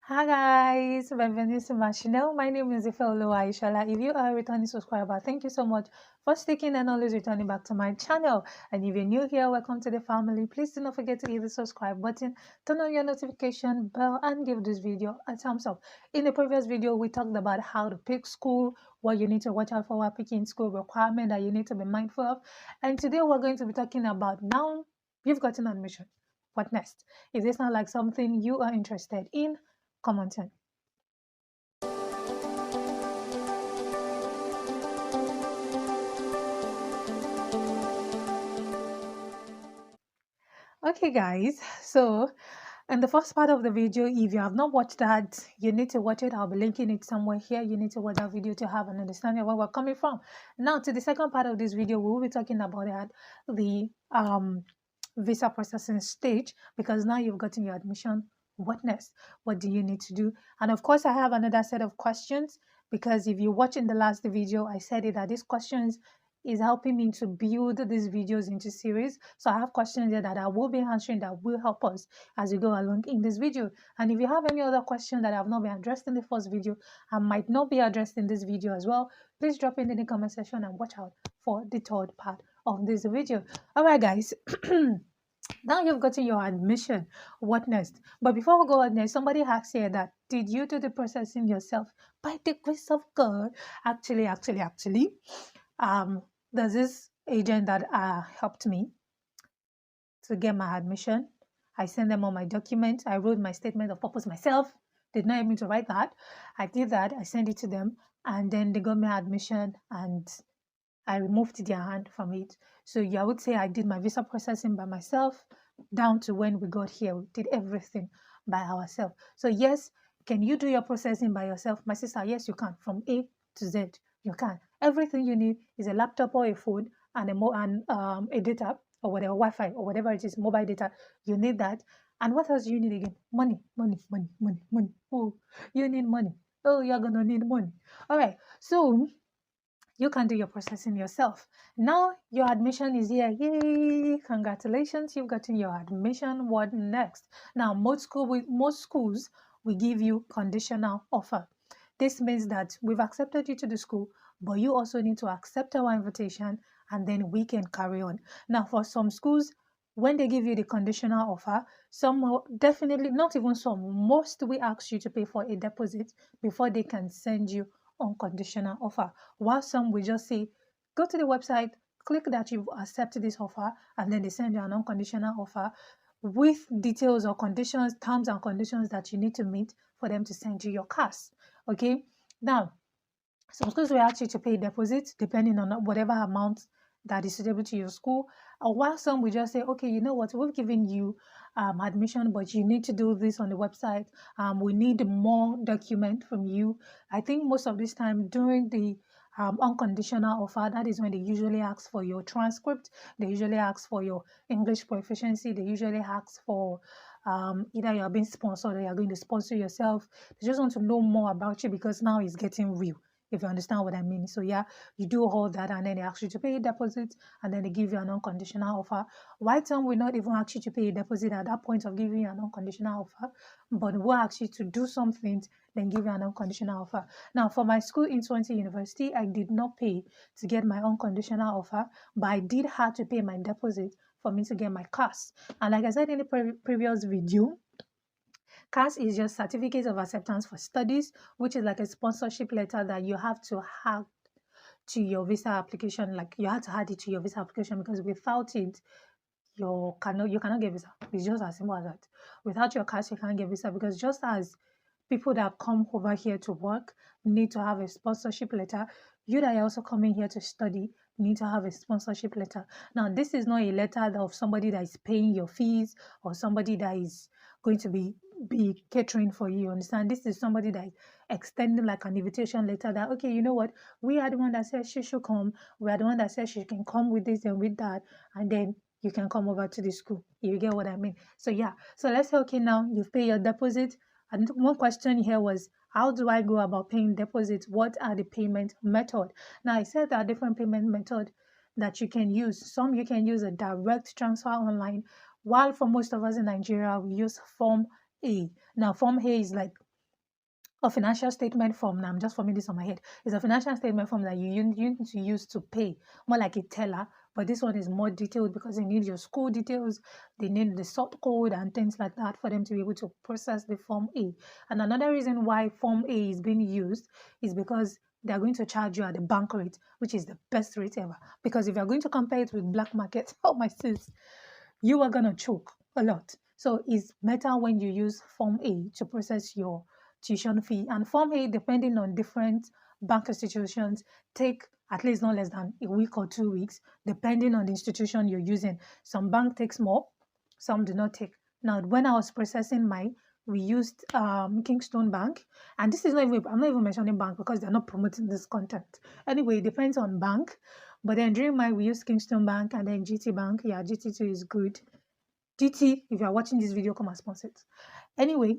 Hi guys, bienvenue to my channel. My name is Ifeolu Aishala. If you are a returning subscriber, thank you so much for sticking and always returning back to my channel. And if you're new here, welcome to the family. Please do not forget to hit the subscribe button, turn on your notification bell, and give this video a thumbs up. In the previous video, we talked about how to pick school, what you need to watch out for while picking school, requirement that you need to be mindful of. And today we're going to be talking about now you've gotten admission. What next? If this sounds like something you are interested in, come on, 10. Okay, guys. So, in the first part of the video, if you have not watched that, you need to watch it. I'll be linking it somewhere here. You need to watch that video to have an understanding of where we're coming from. Now, to the second part of this video, we will be talking about that the visa processing stage, because now you've gotten your admission. What next? What do you need to do? And of course, I have another set of questions, because if you watch in the last video, I said it that these questions is helping me to build these videos into series. So I have questions here that I will be answering that will help us as we go along in this video. And if you have any other question that have not been addressed in the first video and might not be addressed in this video as well, please drop it in the comment section and watch out for the third part of this video. All right, guys. Now you've gotten your admission. What next? But before we go on next, somebody asked here that did you do the processing yourself? By the grace of God. Actually, um, there's this agent that helped me to get my admission. I sent them all my documents. I wrote my statement of purpose myself. Did not help me to write that. I did that. I sent it to them, and then they got me admission, and I removed their hand from it. So yeah, I would say I did my visa processing by myself down to when we got here. We did everything by ourselves. So yes, can you do your processing by yourself? My sister, yes, you can. From A to Z, you can. Everything you need is a laptop or a phone and a data or whatever, Wi-Fi or whatever it is, mobile data. You need that. And what else do you need again? Money. Oh, you need money. Oh, you're gonna need money. All right. So you can do your processing yourself. Now your admission is here. Yay! Congratulations, you've gotten your admission. What next? Now most schools will give you conditional offer. This means that we've accepted you to the school, but you also need to accept our invitation and then we can carry on. Now for some schools, when they give you the conditional offer, some will definitely, not even some, most will ask you to pay for a deposit before they can send you unconditional offer, while some will just say, go to the website, click that you've accepted this offer, and then they send you an unconditional offer with details or conditions, terms and conditions that you need to meet for them to send you your CAS. Okay. Now, some schools will ask you to pay a deposit depending on whatever amount that is suitable to your school. Or while some will just say, okay, you know what, we've given you admission, but you need to do this on the website. We need more document from you. I think most of this time during the unconditional offer, that is when they usually ask for your transcript. They usually ask for your English proficiency. They usually ask for either you're being sponsored or you're going to sponsor yourself. They just want to know more about you because now it's getting real, if you understand what I mean. So yeah, you do all that and then they ask you to pay a deposit and then they give you an unconditional offer. White Town will not even ask you to pay a deposit at that point of giving you an unconditional offer, but will ask you to do something, then give you an unconditional offer. Now, for my school in 20 University, I did not pay to get my unconditional offer, but I did have to pay my deposit for me to get my CAS. And like I said in the previous video, CAS is just Certificate of Acceptance for Studies, which is like a sponsorship letter that you have to have to your visa application. Like you have to add it to your visa application because without it, you cannot get visa. It's just as simple as that. Without your CAS, you can't get visa because just as people that come over here to work need to have a sponsorship letter, you that are also coming here to study need to have a sponsorship letter. Now, this is not a letter of somebody that is paying your fees or somebody that is going to be catering for you. Understand? This is somebody that is extending like an invitation letter that, okay, you know what, we are the one that says she should come. We are the one that says she can come with this and with that, and then you can come over to the school. You get what I mean? So yeah. So let's say, okay, now you've paid your deposit. And one question here was, how do I go about paying deposits? What are the payment method? Now, I said there are different payment method that you can use. Some you can use a direct transfer online, while for most of us in Nigeria, we use Form A. Now, Form A is like a financial statement form. Now I'm just forming this on my head. It's a financial statement form that you need to use to pay, more like a teller. But this one is more detailed because they need your school details, they need the sort code and things like that for them to be able to process the Form A. And another reason why Form A is being used is because they're going to charge you at the bank rate, which is the best rate ever. Because if you're going to compare it with black market, oh my sis, you are gonna choke a lot. So it's better when you use Form A to process your tuition fee. And Form A, depending on different bank institutions, take at least not less than a week or 2 weeks, depending on the institution you're using. Some bank takes more, some do not take. Now, when I was processing mine, we used Kingston Bank, and this is not even, I'm not even mentioning bank because they're not promoting this content. Anyway, it depends on bank. But then during mine, we used Kingston Bank and then GT Bank. Yeah, GT2 is good. GT, if you're watching this video, come and sponsor it. Anyway,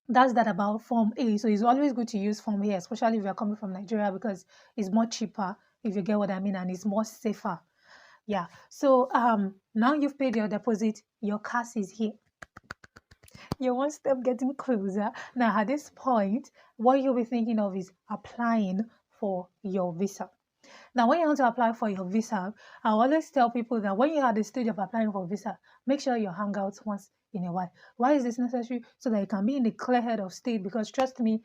that's that about Form A. So it's always good to use Form A, especially if you're coming from Nigeria, because it's more cheaper, if you get what I mean, and it's more safer. Yeah. So now you've paid your deposit, your CAS is here. You're one step getting closer. Now at this point, what you'll be thinking of is applying for your visa. Now, when you want to apply for your visa, I always tell people that when you're at the stage of applying for visa, make sure you hang out once in a while. Why is this necessary? So that you can be in the clear head of state. Because trust me,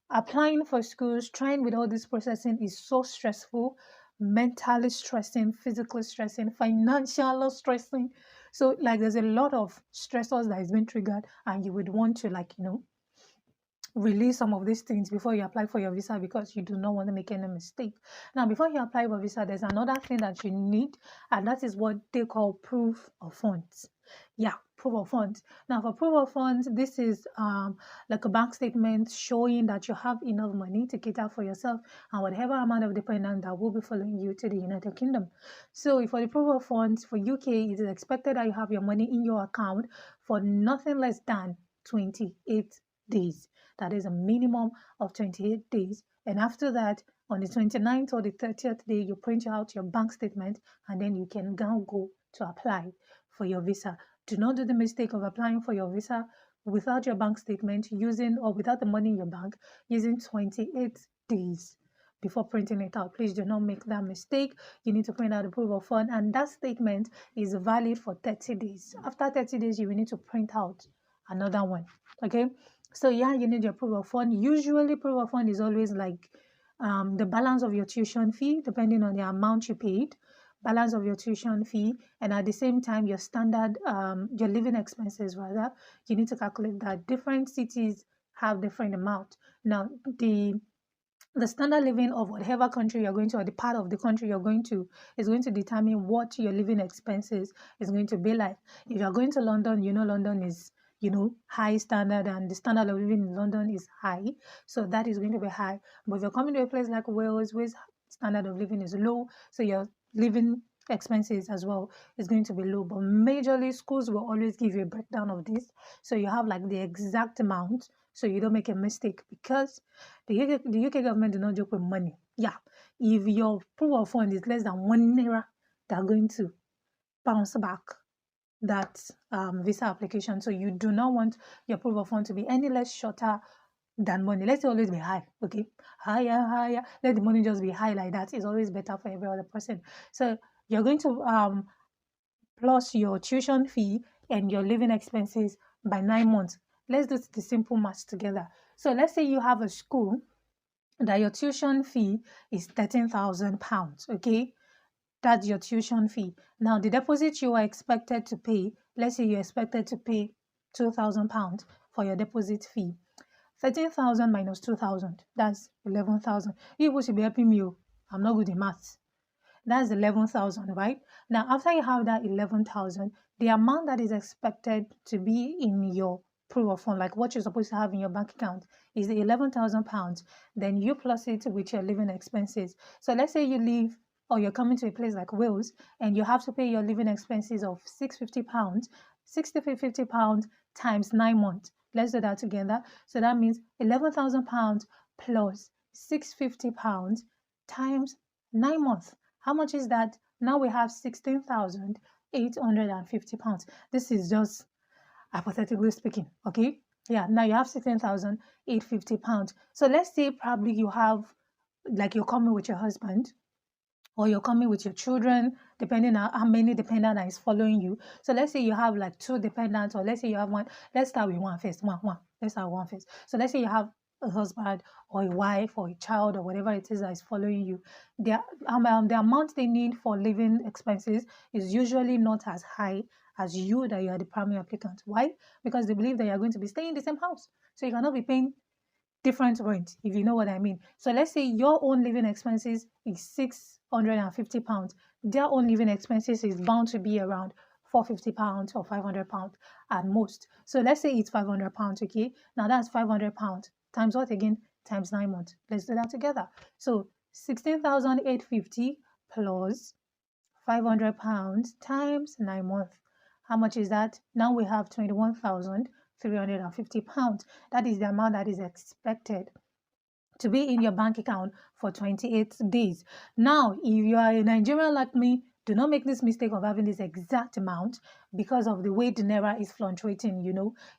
applying for schools, trying with all this processing is so stressful, mentally stressing, physically stressing, financially stressing. So, like, there's a lot of stressors that is being triggered, and you would want to, like, release some of these things before you apply for your visa, because you do not want to make any mistake. Now, before you apply for visa, there's another thing that you need, and that is what they call proof of funds. Yeah, proof of funds. Now, for proof of funds, this is like a bank statement showing that you have enough money to cater for yourself and whatever amount of dependent that will be following you to the United Kingdom. So, for the proof of funds for UK, it is expected that you have your money in your account for nothing less than 28 days. That is a minimum of 28 days. And after that, on the 29th or the 30th day, you print out your bank statement, and then you can now go to apply for your visa. Do not do the mistake of applying for your visa without your bank statement, using, or without the money in your bank, using 28 days before printing it out. Please do not make that mistake. You need to print out the proof of fund, and that statement is valid for 30 days. After 30 days, you will need to print out another one. Okay. So yeah, you need your proof of fund. Usually, proof of fund is always like the balance of your tuition fee, depending on the amount you paid, balance of your tuition fee, and at the same time your standard, your living expenses rather. You need to calculate that. Different cities have different amount. Now, the standard living of whatever country you're going to, or the part of the country you're going to, is going to determine what your living expenses is going to be like. If you're going to London, London is, high standard, and the standard of living in London is high. So that is going to be high. But if you're coming to a place like Wales, where standard of living is low, so your living expenses as well is going to be low. But majorly, schools will always give you a breakdown of this. So you have like the exact amount, so you don't make a mistake, because the UK government do not joke with money. Yeah, if your proof of fund is less than 1 naira, they're going to bounce back that visa application. So you do not want your proof of fund to be any less shorter than money. Let it always be high, okay? Higher, higher. Let the money just be high like that. It's always better for every other person. So you're going to plus your tuition fee and your living expenses by 9 months. Let's do the simple maths together. So let's say you have a school that your tuition fee is £13,000, okay? That's your tuition fee. Now, the deposit you are expected to pay, let's say you're expected to pay £2,000 for your deposit fee. 13,000 minus 2,000, that's 11,000. You should be helping me. I'm not good in maths. That's 11,000, right? Now, after you have that 11,000, the amount that is expected to be in your proof of fund, like what you're supposed to have in your bank account, is the £11,000. Then you plus it with your living expenses. So let's say you live, or you're coming to a place like Wales, and you have to pay your living expenses of £650, £650 times 9 months. Let's do that together. So that means £11,000 plus £650 times 9 months. How much is that? Now we have £16,850. This is just hypothetically speaking, okay? Yeah, now you have 16,850 pounds. So let's say probably you have, like, you're coming with your husband, or you're coming with your children, depending on how many dependent that is following you. So let's say you have like two dependents, or let's say you have one. Let's start with one first. One. Let's start with one first. So let's say you have a husband or a wife or a child or whatever it is that is following you. The amount they need for living expenses is usually not as high as you, that you are the primary applicant. Why? Because they believe that you are going to be staying in the same house. So you cannot be paying different rent, if you know what I mean. So let's say your own living expenses is £650. Their own living expenses is bound to be around £450 or £500 at most. So let's say it's £500, okay? Now that's £500 times what again? Times 9 months. Let's do that together. So 16,850 plus £500 times 9 months. How much is that? Now we have £21,350. That is the amount that is expected to be in your bank account for 28 days. Now, if you are a Nigerian like me, do not make this mistake of having this exact amount because of the way the naira is fluctuating.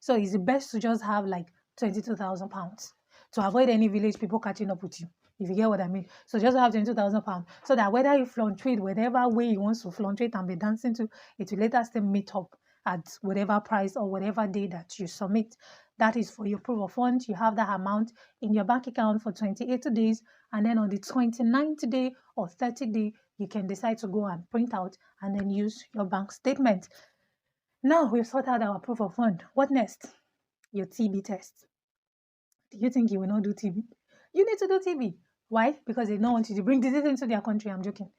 So it's best to just have like £22,000 to avoid any village people catching up with you, if you get what I mean. So just have £22,000 so that whether you fluctuate, whatever way you want to fluctuate and be dancing to, it will later still meet up at whatever price or whatever day that you submit. That is for your proof of funds. You have that amount in your bank account for 28 days, and then on the 29th day or 30th day, you can decide to go and print out and then use your bank statement. Now we've sorted out our proof of fund. What next? Your TB test. Do you think you will not do TB? You need to do TB. Why? Because they don't want you to bring disease into their country. I'm joking.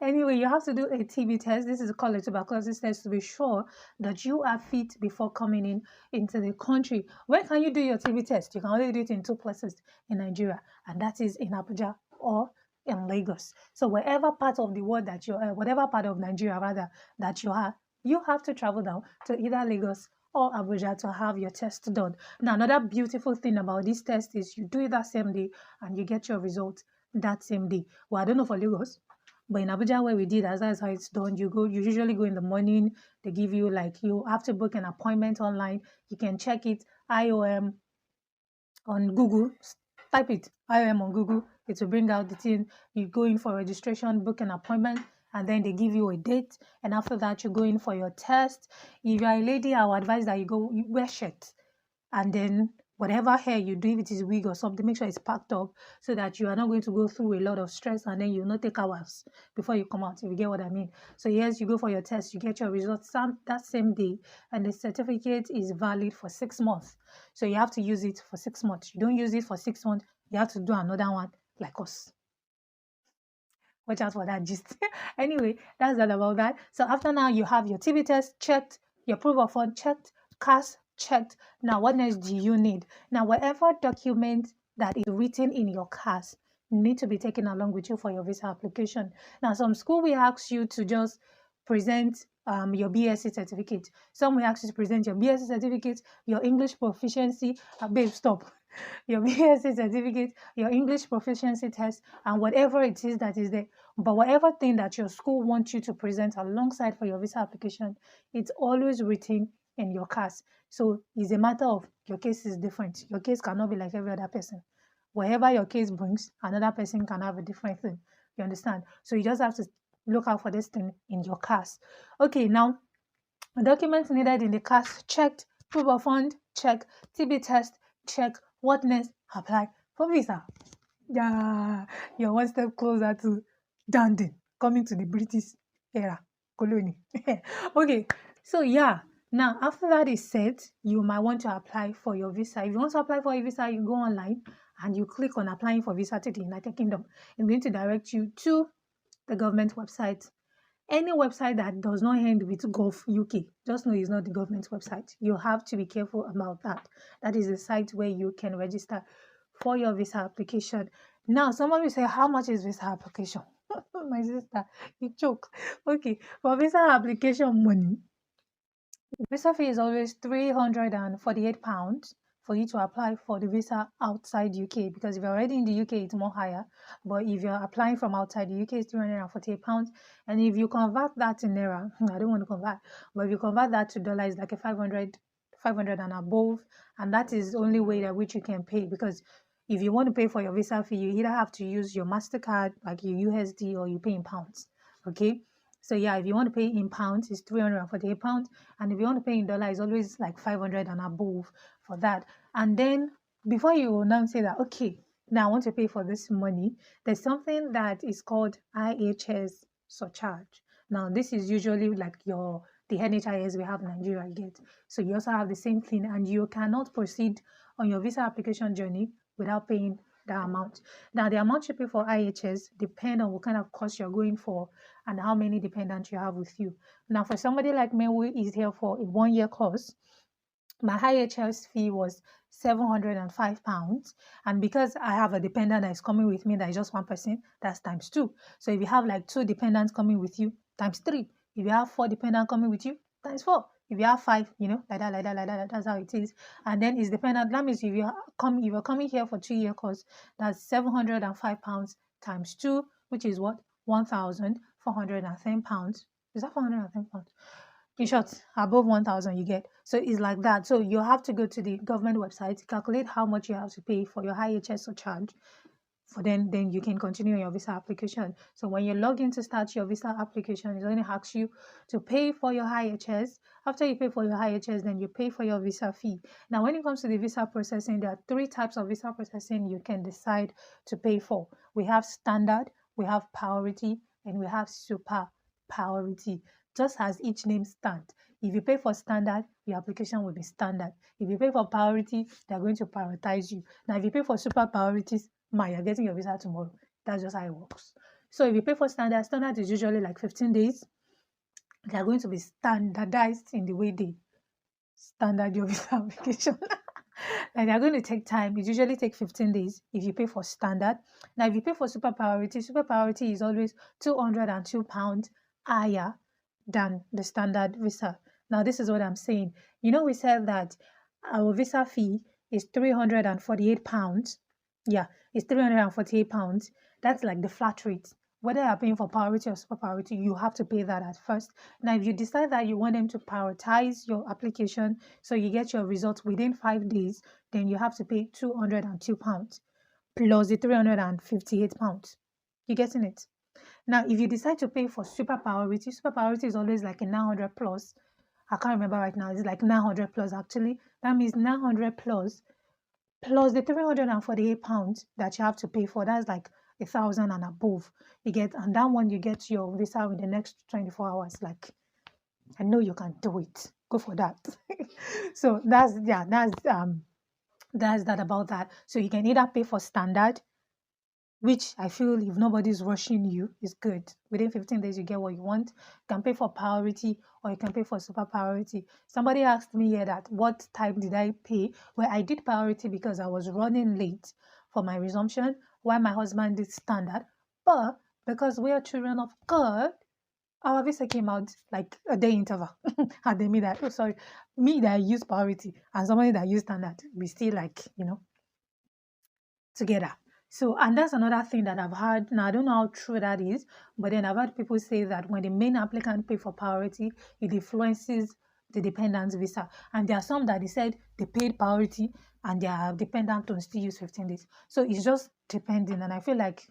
Anyway, you have to do a TB test. This is called a tuberculosis test to be sure that you are fit before coming into the country. Where can you do your TB test? You can only do it in two places in Nigeria, and that is in Abuja or in Lagos. So wherever part of the world that whatever part of Nigeria rather that you have to travel down to either Lagos or Abuja to have your test done. Now, another beautiful thing about this test is you do it that same day and you get your result that same day. Well, I don't know for Lagos, but in Abuja where we did, that's how it's done. You usually go in the morning. They give you, like, you have to book an appointment online. You can check it IOM on Google. Type it IOM on Google. It will bring out the thing. You go in for registration, book an appointment, and then they give you a date. And after that, you go in for your test. If you are a lady, I would advise that you wear shirt, and then whatever hair you do, if it is wig or something, make sure it's packed up so that you are not going to go through a lot of stress, and then you'll not take hours before you come out, if you get what I mean. So yes, you go for your test, you get your results that same day, and the certificate is valid for 6 months. So you have to use it for 6 months. You don't use it for 6 months, you have to do another one like us. Watch out for that gist. Anyway, that's all about that. So after now, you have your TB test checked, your proof of fund checked, CAS checked. Now, what next do you need? Now, whatever document that is written in your CAS need to be taken along with you for your visa application. Now, some school will ask you to just present your BSc certificate. Some will ask you to present your BSc certificate, your English proficiency. Babe, stop. Your BSc certificate, your English proficiency test, and whatever it is that is there. But whatever thing that your school wants you to present alongside for your visa application, it's always written in your CAS. So it's a matter of your case is different. Your case cannot be like every other person. Whatever your case brings, another person can have a different thing. You understand? So you just have to look out for this thing in your CAS. Okay, now documents needed in the CAS checked, proof of fund check, TB test check. What next? Apply for visa. Yeah, you're one step closer to Dandin, coming to the British era colony. Okay, so yeah. Now, after that is set, you might want to apply for your visa. If you want to apply for a visa, you go online and you click on applying for visa to the United Kingdom. It's going to direct you to the government website. Any website that does not end with Gov UK, just know it's not the government website. You have to be careful about that. That is the site where you can register for your visa application. Now, someone will say, how much is visa application? My sister, you joke. Okay, for visa application money, visa fee is always £348 for you to apply for the visa outside UK, because if you're already in the UK, it's more higher. But if you're applying from outside the UK, it's £348. And if you convert that in naira, I don't want to convert, but if you convert that to dollar, it's like a 500 and above, and that is the only way that which you can pay. Because if you want to pay for your visa fee, you either have to use your MasterCard, like your USD, or you pay in pounds. Okay. So yeah, if you want to pay in pounds, it's 348 pounds, and if you want to pay in dollar, it's always like 500 and above for that. And then before you will now say that, okay, now I want to pay for this money, there's something that is called IHS surcharge. Now this is usually like the NHIS we have in Nigeria get. So you also have the same thing, and you cannot proceed on your visa application journey without paying that amount. Now the amount you pay for IHS depend on what kind of course you're going for and how many dependents you have with you. Now for somebody like me who is here for a 1-year course, my IHS fee was £705, and because I have a dependent that is coming with me that is just one person, that's times 2. So if you have like 2 dependents coming with you, times 3. If you have 4 dependents coming with you, times 4. If you have 5, like that, that's how it is. And then it's dependent. That means if you're coming here for 2-year course, that's £705 times 2, which is what? £1,410. Is that £410? In short, above 1,000 you get. So it's like that. So you have to go to the government website to calculate how much you have to pay for your IHS surcharge. For then you can continue your visa application. So when you log in to start your visa application, it only asks you to pay for your IHS. After you pay for your IHS, then you pay for your visa fee. Now, when it comes to the visa processing, there are 3 types of visa processing you can decide to pay for. We have standard, we have priority, and we have super priority. Just as each name stands. If you pay for standard, your application will be standard. If you pay for priority, they're going to prioritize you. Now, if you pay for super priorities, you're getting your visa tomorrow. That's just how it works. So if you pay for standard is usually like 15 days. They are going to be standardized in the way they standard your visa application. Like they're going to take time. It usually takes 15 days if you pay for standard. Now, if you pay for super priority is always £202 higher than the standard visa. Now, this is what I'm saying. We said that our visa fee is £348. Yeah, it's £348. That's like the flat rate. Whether you're paying for priority or super priority, you have to pay that at first. Now, if you decide that you want them to prioritize your application so you get your results within 5 days, then you have to pay £202 plus the £358. You getting it? Now, if you decide to pay for super priority is always like a 900 plus. I can't remember right now. It's like 900 plus actually. That means 900 plus the £348 that you have to pay for. That's like 1,000 and above. And that one you get your visa in the next 24 hours. Like, I know you can do it. Go for that. So that's that about that. So you can either pay for standard, which I feel if nobody's rushing you is good. Within 15 days, you get what you want. You can pay for priority or you can pay for super priority. Somebody asked me here that what type did I pay? Well, I did priority because I was running late for my resumption while my husband did standard. But because we are children of God, our visa came out like a day interval. And they made that, me that use priority and somebody that use standard, we still together. So, and that's another thing that I've heard. Now, I don't know how true that is, but then I've heard people say that when the main applicant pay for priority, it influences the dependent's visa. And there are some that they said they paid priority and their dependent will still use 15 days. So it's just depending. And I feel like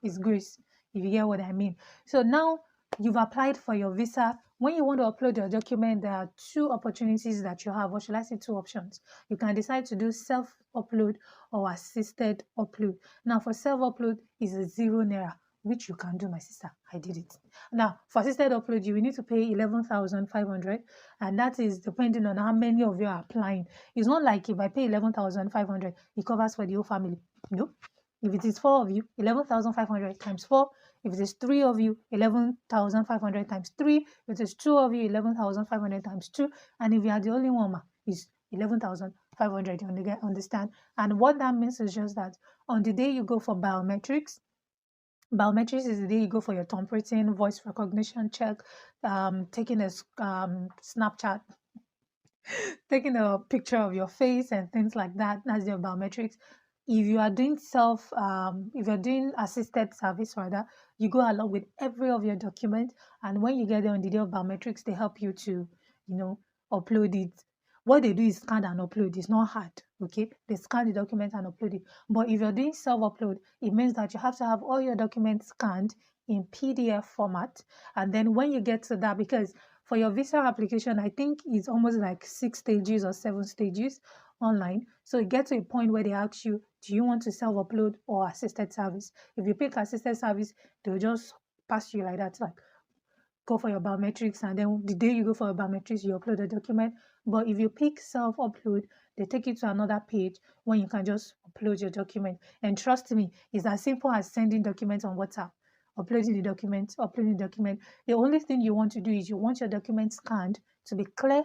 it's grace, if you get what I mean. So now you've applied for your visa. When you want to upload your document, there are 2 opportunities that you have, or should I say 2 options. You can decide to do self-upload or assisted upload. Now, for self-upload is a 0 naira, which you can do, my sister. I did it. Now, for assisted upload, you will need to pay 11,500, and that is depending on how many of you are applying. It's not like if I pay 11,500, it covers for the whole family. No. If it is 4 of you, 11,500 times 4. If it is 3 of you, 11,500 times 3. If it is 2 of you, 11,500 times 2. And if you are the only one, is 11,500. You understand? And what that means is just that on the day you go for biometrics is the day you go for your thumbprinting, voice recognition check, taking a Snapchat, taking a picture of your face and things like that. That's your biometrics. If you are doing if you're doing assisted service rather, you go along with every of your documents, and when you get there on the day of biometrics, they help you to, upload it. What they do is scan and upload. It's not hard, okay? They scan the document and upload it. But if you're doing self-upload, it means that you have to have all your documents scanned in PDF format. And then when you get to that, because for your visa application, I think it's almost like 6 stages or 7 stages online. So it gets to a point where they ask you, do you want to self-upload or assisted service? If you pick assisted service, they'll just pass you like that, like go for your biometrics, and then the day you go for your biometrics, you upload the document. But if you pick self-upload, they take you to another page where you can just upload your document. And trust me, it's as simple as sending documents on WhatsApp, uploading the document. The only thing you want to do is you want your document scanned to be clear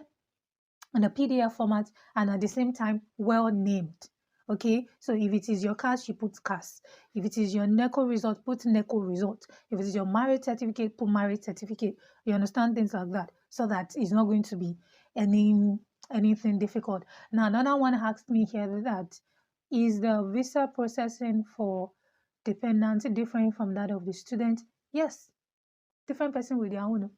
in a PDF format and at the same time well named. Okay, so if it is your CAS, you put CAS. If it is your NECO result, put NECO result. If it is your marriage certificate, put marriage certificate. You understand, things like that, so that it's not going to be anything difficult. Now, another one asked me here that is the visa processing for dependents different from that of the student? Yes, different person with their own.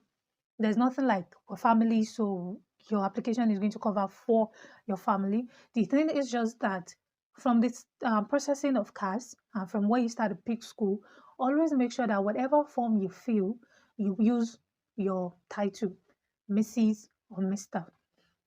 There's nothing like a family, so your application is going to cover for your family. The thing is just that from this processing of CAS and from where you start to pick school, always make sure that whatever form you fill, you use your title, Mrs. or Mr.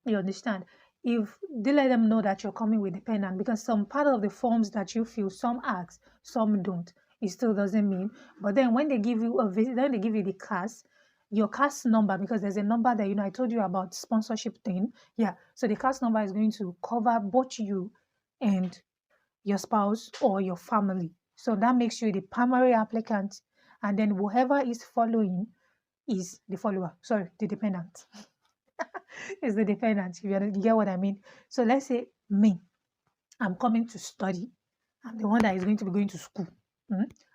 You understand? If they let them know that you're coming with dependent, because some part of the forms that you fill, some ask, some don't. It still doesn't mean. But then when they give you a visit, then they give you the CAS, your CAS number, because there's a number that I told you about sponsorship thing. Yeah. So the CAS number is going to cover both you and your spouse or your family. So that makes you the primary applicant, and then whoever is following is the follower. Sorry, the dependent. Is the dependent. You get what I mean? So let's say me, I'm coming to study. I'm the one that is going to be going to school.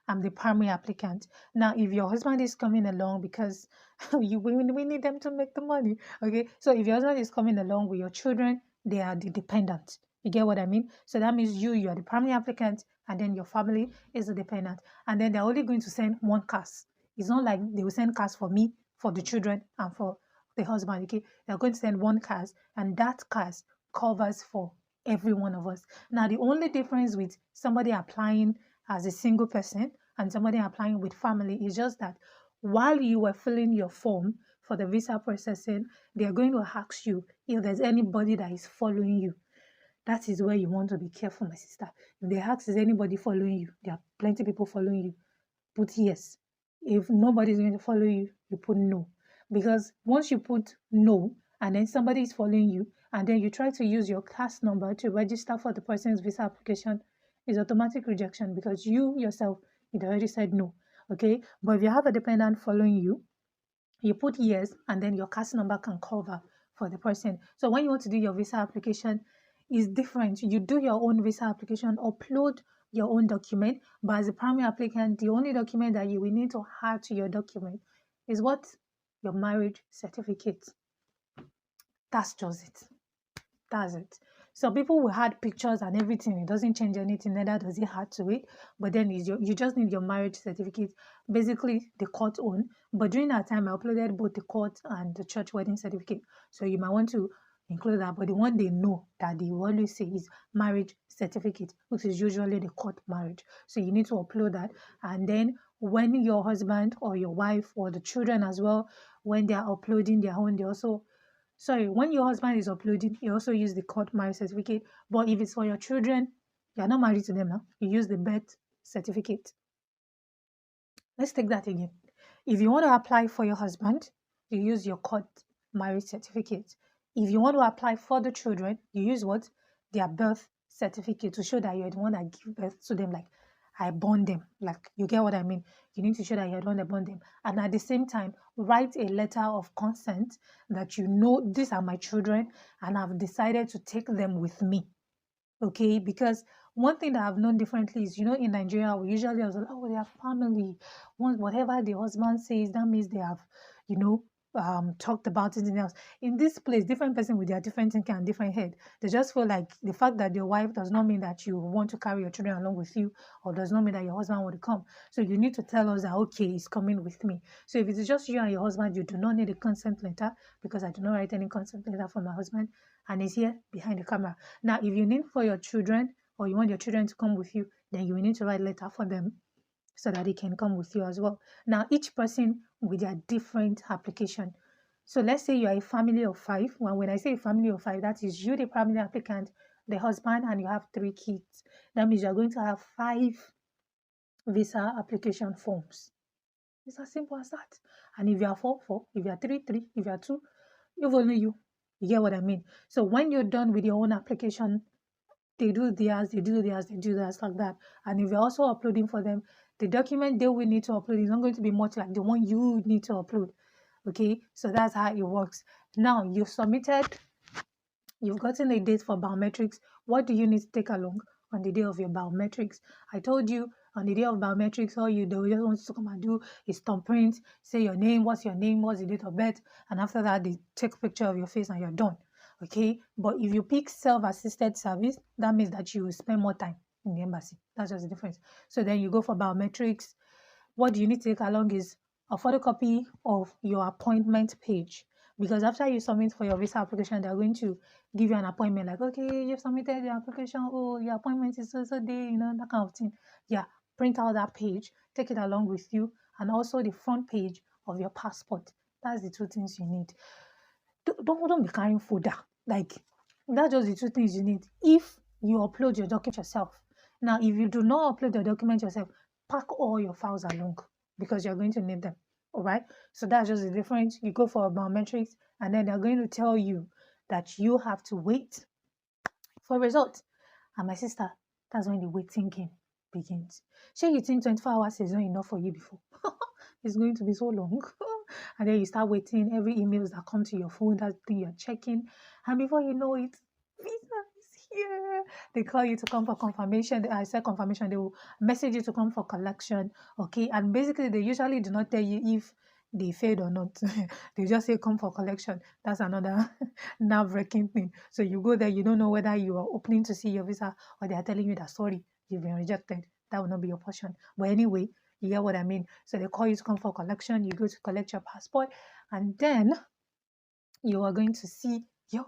I'm the primary applicant. Now, if your husband is coming along because we need them to make the money, okay? So if your husband is coming along with your children, they are the dependent. You get what I mean? So that means you are the primary applicant, and then your family is the dependent. And then they're only going to send one CAS. It's not like they will send CAS for me, for the children, and for the husband, okay? They're going to send one CAS, and that CAS covers for every one of us. Now, the only difference with somebody applying as a single person and somebody applying with family is just that while you were filling your form for the visa processing, they are going to ask you if there's anybody that is following you. That is where you want to be careful, my sister. If they ask, is anybody following you? There are plenty of people following you. Put yes. If nobody is going to follow you, you put no. Because once you put no, and then somebody is following you, and then you try to use your CAS number to register for the person's visa application, is automatic rejection because you yourself, you already said no. Okay? But if you have a dependent following you, you put yes, and then your CAS number can cover for the person. So when you want to do your visa application, it's different. You do your own visa application, upload your own document, but as a primary applicant, the only document that you will need to add to your document is what? Your marriage certificate. That's just it. That's it. So people will add pictures and everything. It doesn't change anything, neither does it add to it. But then you just need your marriage certificate, basically the court own. But during that time, I uploaded both the court and the church wedding certificate. So you might want to include that. But the one they know that they always say is marriage certificate, which is usually the court marriage. So you need to upload that. And then when your husband or your wife or the children as well, when they are uploading their own, they also when your husband is uploading, you also use the court marriage certificate. But if it's for your children, you're not married to them now. You use the birth certificate. Let's take that again. If you want to apply for your husband, you use your court marriage certificate. If you want to apply for the children, you use what? Their birth certificate to show that you're the one that give birth to them. Like, I born them. Like, you get what I mean? You need to show that you're the one that born them. And at the same time, write a letter of consent that you know these are my children and I've decided to take them with me. Okay? Because one thing that I've known differently is, in Nigeria, we usually have, they have family. Whatever the husband says, that means they have, talked about anything else. In this place, different person with their different thinking and different head. They just feel like the fact that your wife does not mean that you want to carry your children along with you, or does not mean that your husband will come. So you need to tell us that, okay, he's coming with me. So if it is just you and your husband, you do not need a consent letter, because I do not write any consent letter for my husband, and he's here behind the camera. Now, if you need for your children, or you want your children to come with you, then you will need to write a letter for them so that they can come with you as well. Now, each person with their different application. So let's say you are a family of 5. Well, when I say a family of 5, that is you, the primary applicant, the husband, and you have 3 kids. That means you're going to have 5 visa application forms. It's as simple as that. And if you are 4, 4, if you are 3, 3, if you are 2, you've only you. You get what I mean? So when you're done with your own application, they do theirs, they do theirs, they do theirs, like that. And if you're also uploading for them, the document they will need to upload is not going to be much like the one you need to upload. Okay, so that's how it works. Now you've submitted, you've gotten a date for biometrics. What do you need to take along on the day of your biometrics? I told you on the day of biometrics, all you do, just want to come and do is thumbprint, say your name, what's the date of birth, and after that they take a picture of your face and you're done. Okay, but if you pick self-assisted service, that means that you will spend more time in the embassy. That's just the difference. So then you go for biometrics. What you need to take along is a photocopy of your appointment page, because after you submit for your visa application, they're going to give you an appointment, like, okay, you've submitted your application, oh, your appointment is so day, that kind of thing. Yeah, print out that page, take it along with you, and also the front page of your passport. That's the 2 things you need. Don't be carrying folder. Like, that's just the 2 things you need if you upload your document yourself. Now, if you do not upload your document yourself, pack all your files along, because you're going to need them. All right. So that's just the difference. You go for biometrics, and then they're going to tell you that you have to wait for results. And my sister, that's when the waiting game begins. So you think 24 hours is not enough for you before? It's going to be so long. And then you start waiting, every emails that come to your phone, that thing you're checking. And before you know it, visa is here. They call you to come for confirmation. I said confirmation, they will message you to come for collection. Okay. And basically, they usually do not tell you if they failed or not. They just say come for collection. That's another nerve-wracking thing. So you go there, you don't know whether you are opening to see your visa, or they are telling you that, sorry, you've been rejected. That will not be your portion. But anyway, you get what I mean? So they call you to come for collection. You go to collect your passport, and then you are going to see your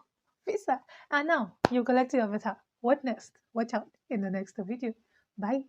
visa. And now you collected your visa. What next? Watch out in the next video. Bye.